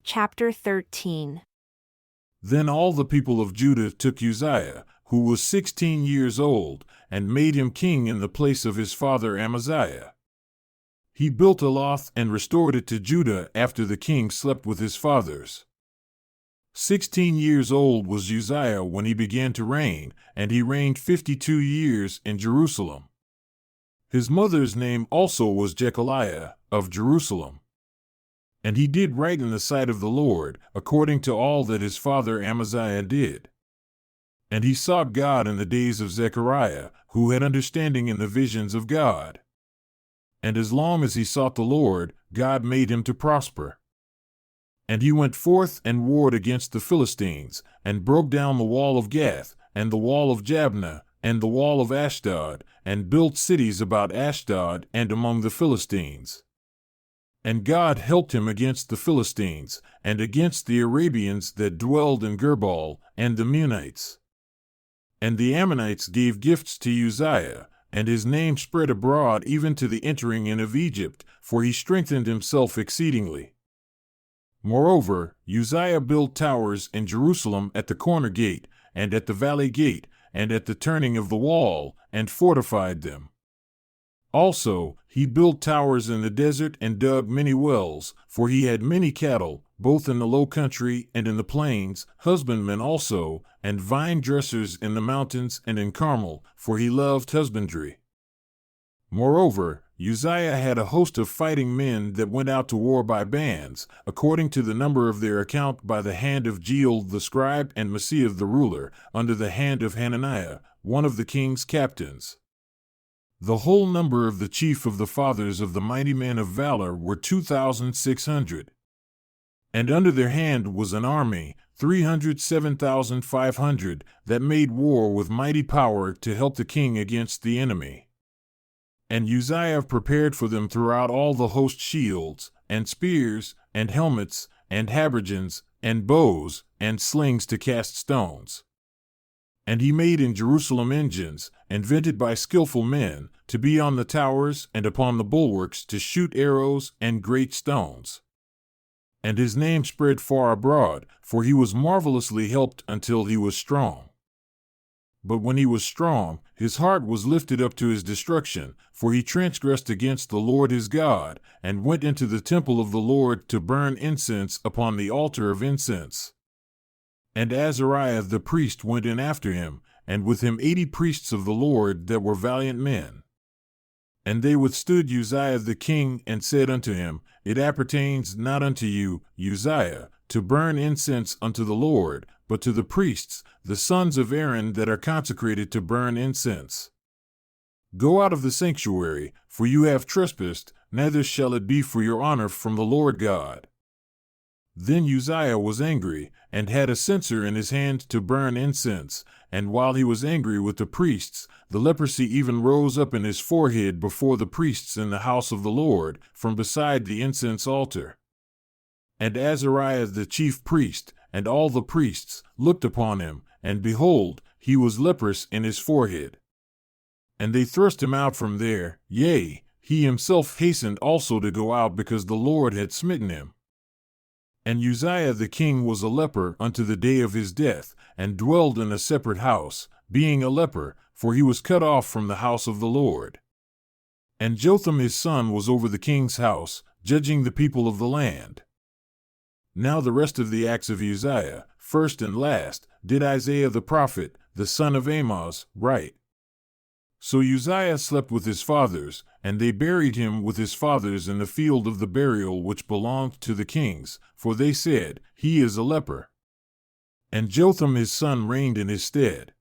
Chapter 13. Then all the people of Judah took Uzziah, who was 16 years old, and made him king in the place of his father Amaziah. He built Elath and restored it to Judah after the king slept with his fathers. 16 years old was Uzziah when he began to reign, and he reigned 52 years in Jerusalem. His mother's name also was Jechaliah, of Jerusalem. And he did right in the sight of the Lord, according to all that his father Amaziah did. And he sought God in the days of Zechariah, who had understanding in the visions of God. And as long as he sought the Lord, God made him to prosper. And he went forth and warred against the Philistines, and broke down the wall of Gath, and the wall of Jabneh, and the wall of Ashdod, and built cities about Ashdod and among the Philistines. And God helped him against the Philistines, and against the Arabians that dwelled in Gerbal, and the Meunites. And the Ammonites gave gifts to Uzziah, and his name spread abroad even to the entering in of Egypt, for he strengthened himself exceedingly. Moreover, Uzziah built towers in Jerusalem at the corner gate, and at the valley gate, and at the turning of the wall, and fortified them. Also, he built towers in the desert and dug many wells, for he had many cattle, both in the low country and in the plains, husbandmen also, and vine dressers in the mountains and in Carmel, for he loved husbandry. Moreover, Uzziah had a host of fighting men that went out to war by bands, according to the number of their account by the hand of Jeiel the scribe and Maaseiah the ruler, under the hand of Hananiah, one of the king's captains. The whole number of the chief of the fathers of the mighty men of valor were 2,600. And under their hand was an army, 307,500, that made war with mighty power to help the king against the enemy. And Uzziah prepared for them throughout all the host shields, and spears, and helmets, and habergeons, and bows, and slings to cast stones. And he made in Jerusalem engines, invented by skillful men, to be on the towers and upon the bulwarks to shoot arrows and great stones. And his name spread far abroad, for he was marvelously helped until he was strong. But when he was strong, his heart was lifted up to his destruction, for he transgressed against the Lord his God, and went into the temple of the Lord to burn incense upon the altar of incense. And Azariah the priest went in after him, and with him 80 priests of the Lord that were valiant men. And they withstood Uzziah the king, and said unto him, It appertains not unto you, Uzziah, to burn incense unto the Lord, but to the priests, the sons of Aaron that are consecrated to burn incense. Go out of the sanctuary, for you have trespassed, neither shall it be for your honor from the Lord God. Then Uzziah was angry, and had a censer in his hand to burn incense, and while he was angry with the priests, the leprosy even rose up in his forehead before the priests in the house of the Lord, from beside the incense altar. And Azariah the chief priest, and all the priests, looked upon him, and behold, he was leprous in his forehead. And they thrust him out from there, yea, he himself hastened also to go out because the Lord had smitten him. And Uzziah the king was a leper unto the day of his death, and dwelled in a separate house, being a leper, for he was cut off from the house of the Lord. And Jotham his son was over the king's house, judging the people of the land. Now the rest of the acts of Uzziah, first and last, did Isaiah the prophet, the son of Amoz, write. So Uzziah slept with his fathers, and they buried him with his fathers in the field of the burial which belonged to the kings, for they said, He is a leper. And Jotham his son reigned in his stead.